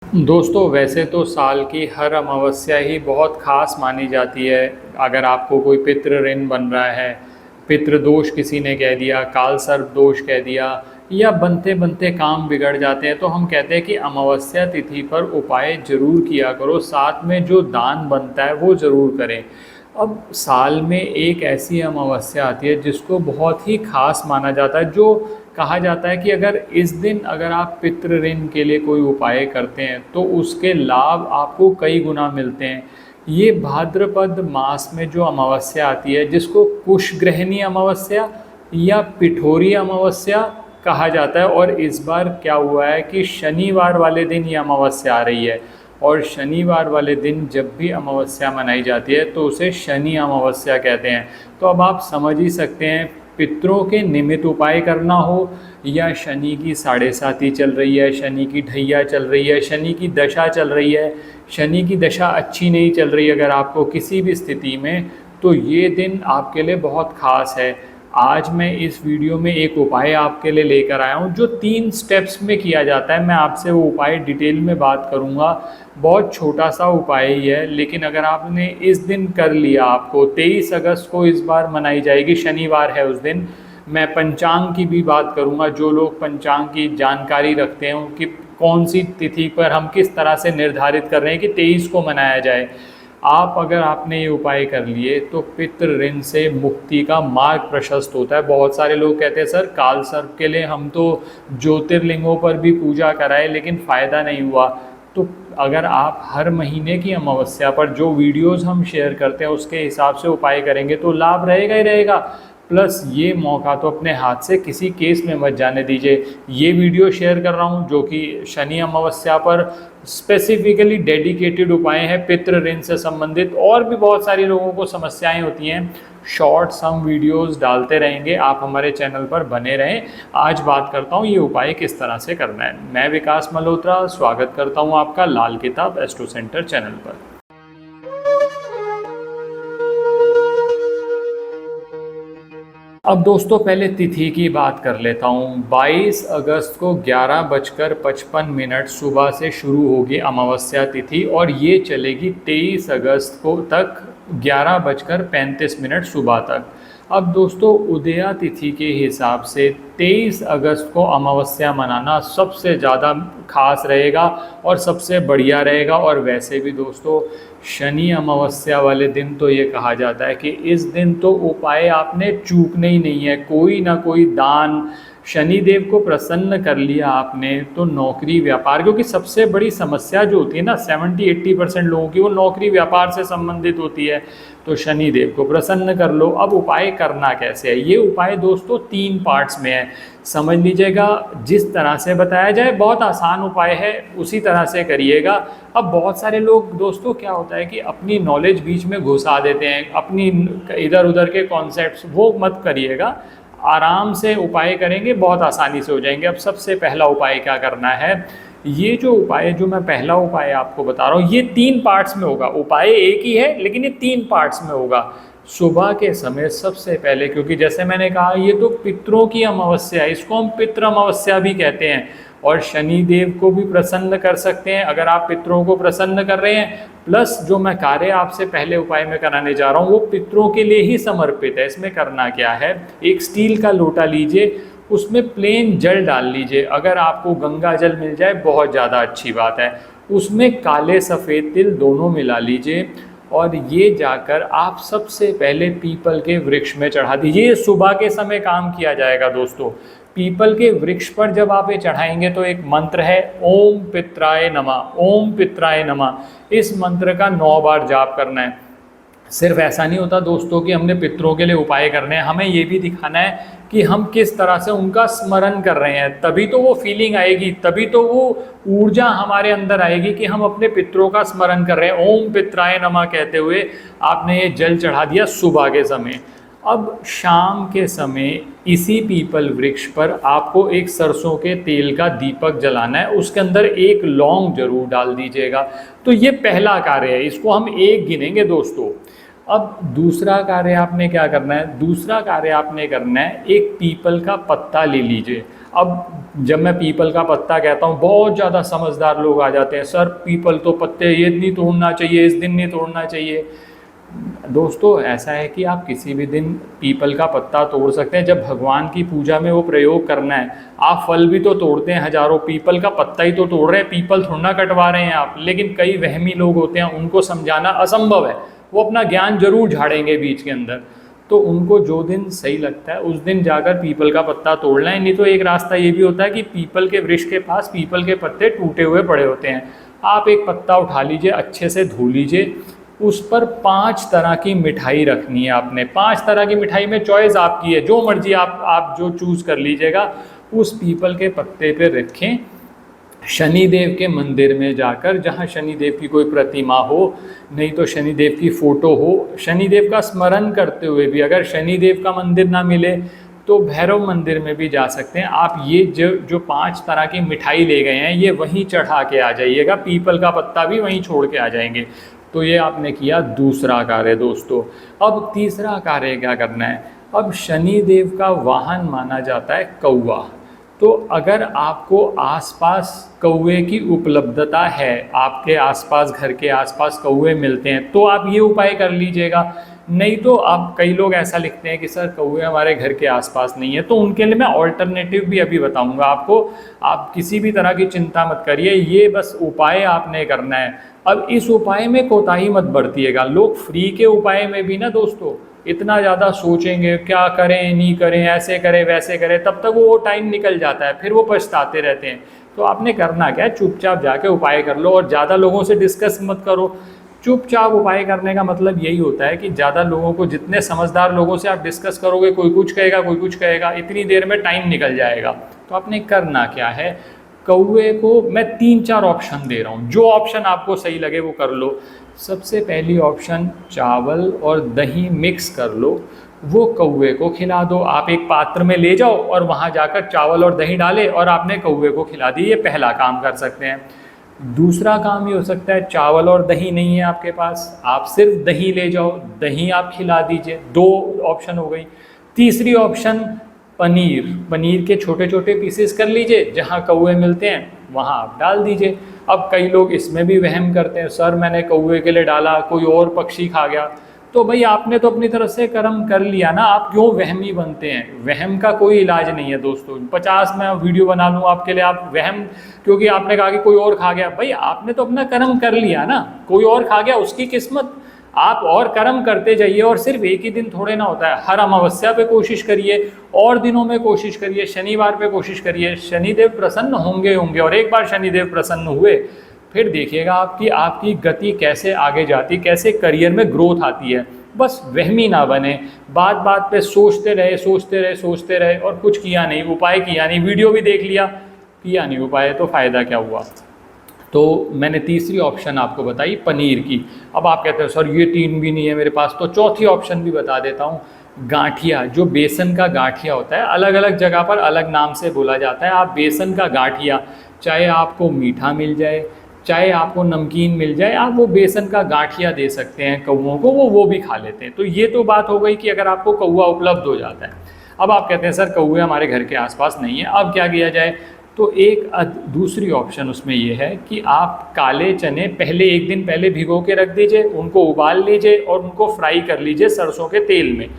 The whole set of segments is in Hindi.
दोस्तों वैसे तो साल की हर अमावस्या ही बहुत ख़ास मानी जाती है। अगर आपको कोई पितृ ऋण बन रहा है, पितृदोष किसी ने कह दिया, काल सर्प दोष कह दिया, या बनते बनते काम बिगड़ जाते हैं, तो हम कहते हैं कि अमावस्या तिथि पर उपाय जरूर किया करो, साथ में जो दान बनता है वो ज़रूर करें। अब साल में एक ऐसी अमावस्या आती है जिसको बहुत ही खास माना जाता है, जो कहा जाता है कि अगर इस दिन अगर आप पितृ ऋण के लिए कोई उपाय करते हैं तो उसके लाभ आपको कई गुना मिलते हैं। ये भाद्रपद मास में जो अमावस्या आती है, जिसको कुशग्रहणी अमावस्या या पिठोरी अमावस्या कहा जाता है, और इस बार क्या हुआ है कि शनिवार वाले दिन ये अमावस्या आ रही है। और शनिवार वाले दिन जब भी अमावस्या मनाई जाती है तो उसे शनि अमावस्या कहते हैं। तो अब आप समझ ही सकते हैं, पितरों के निमित्त उपाय करना हो, या शनि की साढ़े साती चल रही है, शनि की ढैया चल रही है, शनि की दशा चल रही है, शनि की दशा अच्छी नहीं चल रही अगर आपको किसी भी स्थिति में, तो ये दिन आपके लिए बहुत ख़ास है। आज मैं इस वीडियो में एक उपाय आपके लिए लेकर आया हूँ जो 3 स्टेप्स में किया जाता है। मैं आपसे वो उपाय डिटेल में बात करूँगा। बहुत छोटा सा उपाय ही है, लेकिन अगर आपने इस दिन कर लिया, आपको 23 अगस्त को इस बार मनाई जाएगी, शनिवार है उस दिन। मैं पंचांग की भी बात करूँगा, जो लोग पंचांग की जानकारी रखते हैं कि कौन सी तिथि पर हम किस तरह से निर्धारित कर रहे हैं कि 23 को मनाया जाए। आप अगर आपने ये उपाय कर लिए तो पितृ ऋण से मुक्ति का मार्ग प्रशस्त होता है। बहुत सारे लोग कहते हैं सर काल सर्प के लिए हम तो ज्योतिर्लिंगों पर भी पूजा कराए लेकिन फ़ायदा नहीं हुआ। तो अगर आप हर महीने की अमावस्या पर जो वीडियोस हम शेयर करते हैं उसके हिसाब से उपाय करेंगे तो लाभ रहेगा ही रहेगा। प्लस ये मौका तो अपने हाथ से किसी केस में मत जाने दीजिए। ये वीडियो शेयर कर रहा हूँ जो कि शनि अमावस्या पर स्पेसिफिकली डेडिकेटेड उपाय हैं पितृ ऋण से संबंधित। और भी बहुत सारी लोगों को समस्याएं होती हैं। शॉर्ट्स हम वीडियोस डालते रहेंगे, आप हमारे चैनल पर बने रहें। आज बात करता हूँ ये उपाय किस तरह से करना है। मैं विकास मल्होत्रा स्वागत करता हूँ आपका लाल किताब एस्ट्रो सेंटर चैनल पर। अब दोस्तों पहले तिथि की बात कर लेता हूँ। 22 अगस्त को 11:55 सुबह से शुरू होगी अमावस्या तिथि और ये चलेगी 23 अगस्त को तक 11:35 सुबह तक। अब दोस्तों उदया तिथि के हिसाब से 23 अगस्त को अमावस्या मनाना सबसे ज़्यादा खास रहेगा और सबसे बढ़िया रहेगा। और वैसे भी दोस्तों शनि अमावस्या वाले दिन तो ये कहा जाता है कि इस दिन तो उपाय आपने चूकने ही नहीं है। कोई ना कोई दान, शनि देव को प्रसन्न कर लिया आपने तो नौकरी व्यापार, क्योंकि सबसे बड़ी समस्या जो होती है ना 70-80% लोगों की, वो नौकरी व्यापार से संबंधित होती है। तो शनि देव को प्रसन्न कर लो। अब उपाय करना कैसे है? ये उपाय दोस्तों 3 पार्ट्स में है, समझ लीजिएगा। जिस तरह से बताया जाए बहुत आसान उपाय है, उसी तरह से करिएगा। अब बहुत सारे लोग दोस्तों क्या होता है कि अपनी नॉलेज बीच में घुसा देते हैं, अपनी इधर उधर के कॉन्सेप्ट्स, वो मत करिएगा। आराम से उपाय करेंगे, बहुत आसानी से हो जाएंगे। अब सबसे पहला उपाय क्या करना है, ये जो उपाय जो मैं पहला उपाय आपको बता रहा हूँ ये 3 पार्ट्स में होगा। उपाय एक ही है लेकिन ये 3 पार्ट्स में होगा। सुबह के समय सबसे पहले, क्योंकि जैसे मैंने कहा ये तो पितरों की अमावस्या है, इसको हम पितृ अमावस्या भी कहते हैं। और शनि देव को भी प्रसन्न कर सकते हैं अगर आप पितरों को प्रसन्न कर रहे हैं। प्लस जो मैं कार्य आपसे पहले उपाय में कराने जा रहा हूँ वो पितरों के लिए ही समर्पित है। इसमें करना क्या है, एक स्टील का लोटा लीजिए, उसमें प्लेन जल डाल लीजिए। अगर आपको गंगा जल मिल जाए बहुत ज़्यादा अच्छी बात है। उसमें काले सफ़ेद तिल दोनों मिला लीजिए और ये जाकर आप सबसे पहले पीपल के वृक्ष में चढ़ा दीजिए। ये सुबह के समय काम किया जाएगा दोस्तों। पीपल के वृक्ष पर जब आप ये चढ़ाएंगे तो एक मंत्र है, ओम पित्राय नमः, ओम पित्राय नमः। इस मंत्र का 9 बार जाप करना है। सिर्फ ऐसा नहीं होता दोस्तों कि हमने पितरों के लिए उपाय करने हैं, हमें ये भी दिखाना है कि हम किस तरह से उनका स्मरण कर रहे हैं। तभी तो वो फीलिंग आएगी, तभी तो वो ऊर्जा हमारे अंदर आएगी कि हम अपने पितरों का स्मरण कर रहे हैं। ओम पित्राय नमः कहते हुए आपने ये जल चढ़ा दिया सुबह के समय। अब शाम के समय इसी पीपल वृक्ष पर आपको एक सरसों के तेल का दीपक जलाना है, उसके अंदर एक लौंग जरूर डाल दीजिएगा। तो ये पहला कार्य है, इसको हम 1 गिनेंगे दोस्तों। अब दूसरा कार्य आपने क्या करना है, दूसरा कार्य आपने करना है एक पीपल का पत्ता ले लीजिए। अब जब मैं पीपल का पत्ता कहता हूँ, बहुत ज़्यादा समझदार लोग आ जाते हैं, सर पीपल तो पत्ते ये नहीं तोड़ना चाहिए, इस दिन नहीं तोड़ना चाहिए। दोस्तों ऐसा है कि आप किसी भी दिन पीपल का पत्ता तोड़ सकते हैं, जब भगवान की पूजा में वो प्रयोग करना है। आप फल भी तो तोड़ते हैं हजारों, पीपल का पत्ता ही तो तोड़ रहे हैं, पीपल थोड़ा ना कटवा रहे हैं आप। लेकिन कई वहमी लोग होते हैं, उनको समझाना असंभव है, वो अपना ज्ञान जरूर झाड़ेंगे बीच के अंदर। तो उनको जो दिन सही लगता है उस दिन जाकर पीपल का पत्ता तोड़ना है। नहीं तो एक रास्ता ये भी होता है कि पीपल के वृक्ष के पास पीपल के पत्ते टूटे हुए पड़े होते हैं, आप एक पत्ता उठा लीजिए, अच्छे से धो लीजिए, उस पर 5 तरह की मिठाई रखनी है आपने। 5 तरह की मिठाई में चॉइस आपकी है, जो मर्जी आप जो चूज़ कर लीजिएगा, उस पीपल के पत्ते पे रखें। शनिदेव के मंदिर में जाकर, जहाँ शनिदेव की कोई प्रतिमा हो, नहीं तो शनिदेव की फ़ोटो हो, शनिदेव का स्मरण करते हुए भी, अगर शनिदेव का मंदिर ना मिले तो भैरव मंदिर में भी जा सकते हैं आप। ये जो 5 तरह की मिठाई ले गए हैं, ये वहीं चढ़ा के आ जाइएगा, पीपल का पत्ता भी वहीं छोड़ के आ जाएंगे। तो ये आपने किया दूसरा कार्य दोस्तों। अब तीसरा कार्य क्या करना है? अब शनिदेव का वाहन माना जाता है कौवा। तो अगर आपको आसपास कौवे की उपलब्धता है, आपके आसपास, घर के आसपास कौवे मिलते हैं, तो आप ये उपाय कर लीजिएगा। नहीं तो आप, कई लोग ऐसा लिखते हैं कि सर कौवे हमारे घर के आसपास नहीं है, तो उनके लिए मैं ऑल्टरनेटिव भी अभी बताऊंगा आपको। आप किसी भी तरह की चिंता मत करिए, ये बस उपाय आपने करना है। अब इस उपाय में कोताही मत बरतिएगा। लोग फ्री के उपाय में भी ना दोस्तों इतना ज़्यादा सोचेंगे, क्या करें नहीं करें, ऐसे करें वैसे करें, तब तक वो टाइम निकल जाता है, फिर वो पछताते रहते हैं। तो आपने करना क्या है, चुपचाप जाके उपाय कर लो और ज़्यादा लोगों से डिस्कस मत करो। चुपचाप उपाय करने का मतलब यही होता है कि ज़्यादा लोगों को, जितने समझदार लोगों से आप डिस्कस करोगे, कोई कुछ कहेगा कोई कुछ कहेगा, इतनी देर में टाइम निकल जाएगा। तो आपने करना क्या है, कौवे को मैं 3-4 ऑप्शन दे रहा हूँ, जो ऑप्शन आपको सही लगे वो कर लो। सबसे पहली ऑप्शन, चावल और दही मिक्स कर लो, वो कौवे को खिला दो। आप एक पात्र में ले जाओ और वहाँ जाकर चावल और दही डाले और आपने कौवे को खिला दी। ये पहला काम कर सकते हैं। दूसरा काम ये हो सकता है, चावल और दही नहीं है आपके पास, आप सिर्फ दही ले जाओ, दही आप खिला दीजिए। 2 ऑप्शन हो गई। तीसरी ऑप्शन, पनीर के छोटे छोटे पीसेस कर लीजिए, जहाँ कौवे मिलते हैं वहाँ आप डाल दीजिए। अब कई लोग इसमें भी वहम करते हैं, सर मैंने कौवे के लिए डाला, कोई और पक्षी खा गया। तो भाई आपने तो अपनी तरफ से कर्म कर लिया ना, आप क्यों वहमी बनते हैं? वहम का कोई इलाज नहीं है दोस्तों। 50 मैं वीडियो बना लूँ आपके लिए, आप वहम, क्योंकि आपने कहा कि कोई और खा गया, भाई आपने तो अपना कर्म कर लिया ना, कोई और खा गया उसकी किस्मत। आप और कर्म करते जाइए, और सिर्फ एक ही दिन थोड़े ना होता है। हर अमावस्या पे कोशिश करिए, और दिनों में कोशिश करिए, शनिवार पे कोशिश करिए, शनिदेव प्रसन्न होंगे। और एक बार शनिदेव प्रसन्न हुए, फिर देखिएगा आपकी गति कैसे आगे जाती, कैसे करियर में ग्रोथ आती है। बस वहमी ना बने, बात बात पे सोचते रहे और कुछ किया नहीं, उपाय किया नहीं, वीडियो भी देख लिया, किया नहीं उपाय, तो फ़ायदा क्या हुआ? तो मैंने तीसरी ऑप्शन आपको बताई पनीर की। अब आप कहते हो सर ये 3 भी नहीं है मेरे पास, तो चौथी ऑप्शन भी बता देता हूँ। गांठिया, जो बेसन का गांठिया होता है, अलग अलग जगह पर अलग नाम से बोला जाता है। आप बेसन का गांठिया, चाहे आपको मीठा मिल जाए चाहे आपको नमकीन मिल जाए, आप वो बेसन का गांठिया दे सकते हैं कौवों को, वो भी खा लेते हैं। तो ये तो बात हो गई कि अगर आपको कौवा उपलब्ध हो जाता है। अब आप कहते हैं सर कौवे हमारे घर के आसपास नहीं है, अब क्या किया जाए? तो एक दूसरी ऑप्शन उसमें ये है कि आप काले चने पहले, एक दिन पहले भिगो के रख दीजिए, उनको उबाल लीजिए और उनको फ्राई कर लीजिए सरसों के तेल में,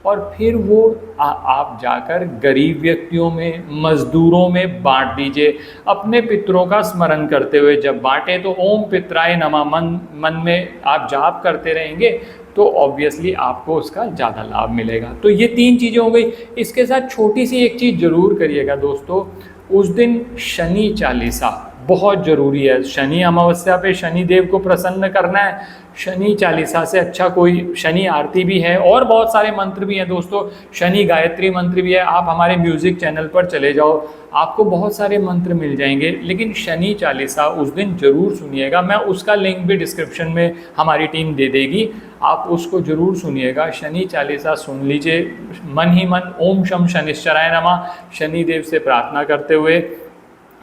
और फिर वो आप जाकर गरीब व्यक्तियों में, मजदूरों में बांट दीजिए, अपने पितरों का स्मरण करते हुए। जब बांटें तो ओम पितराय नमः मन में आप जाप करते रहेंगे, तो ऑब्वियसली आपको उसका ज़्यादा लाभ मिलेगा। तो ये 3 चीज़ें हो गई। इसके साथ छोटी सी एक चीज़ ज़रूर करिएगा दोस्तों, उस दिन शनि चालीसा बहुत ज़रूरी है। शनि अमावस्या पे शनिदेव को प्रसन्न करना है। शनि चालीसा से अच्छा कोई, शनि आरती भी है और बहुत सारे मंत्र भी हैं दोस्तों, शनि गायत्री मंत्र भी है। आप हमारे म्यूज़िक चैनल पर चले जाओ, आपको बहुत सारे मंत्र मिल जाएंगे, लेकिन शनि चालीसा उस दिन ज़रूर सुनिएगा। मैं उसका लिंक भी डिस्क्रिप्शन में हमारी टीम दे देगी, आप उसको ज़रूर सुनिएगा। शनि चालीसा सुन लीजिए, मन ही मन ओम शम शनिश्चराय नमः शनिदेव से प्रार्थना करते हुए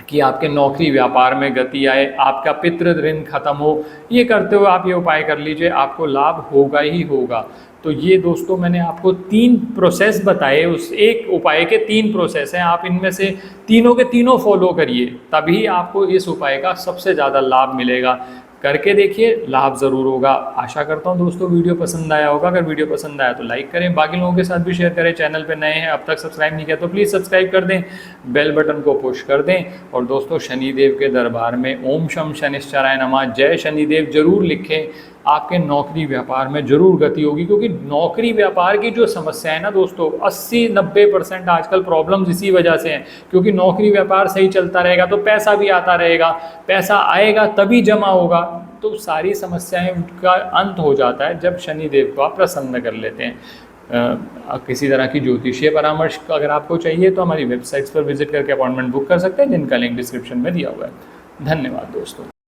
कि आपके नौकरी व्यापार में गति आए, आपका पितृ ऋण खत्म हो। ये करते हुए आप ये उपाय कर लीजिए, आपको लाभ होगा ही होगा। तो ये दोस्तों मैंने आपको 3 प्रोसेस बताए, उस एक उपाय के 3 प्रोसेस हैं, आप इनमें से तीनों के तीनों फॉलो करिए, तभी आपको इस उपाय का सबसे ज़्यादा लाभ मिलेगा। करके देखिए, लाभ ज़रूर होगा। आशा करता हूँ दोस्तों वीडियो पसंद आया होगा। अगर वीडियो पसंद आया तो लाइक करें, बाकी लोगों के साथ भी शेयर करें। चैनल पे नए हैं, अब तक सब्सक्राइब नहीं किया तो प्लीज़ सब्सक्राइब कर दें, बेल बटन को पुश कर दें। और दोस्तों शनिदेव के दरबार में ओम शम शनिश्चराय नमः, जय शनिदेव जरूर लिखें, आपके नौकरी व्यापार में जरूर गति होगी। क्योंकि नौकरी व्यापार की जो समस्या है ना दोस्तों, 80-90% आजकल प्रॉब्लम्स इसी वजह से हैं। क्योंकि नौकरी व्यापार सही चलता रहेगा तो पैसा भी आता रहेगा, पैसा आएगा तभी जमा होगा, तो सारी समस्याएं उनका अंत हो जाता है जब शनिदेव को आप प्रसन्न कर लेते हैं। किसी तरह की ज्योतिषीय परामर्श अगर आपको चाहिए तो हमारी वेबसाइट्स पर विजिट करके अपॉइंटमेंट बुक कर सकते हैं, जिनका लिंक डिस्क्रिप्शन में दिया हुआ है। धन्यवाद दोस्तों।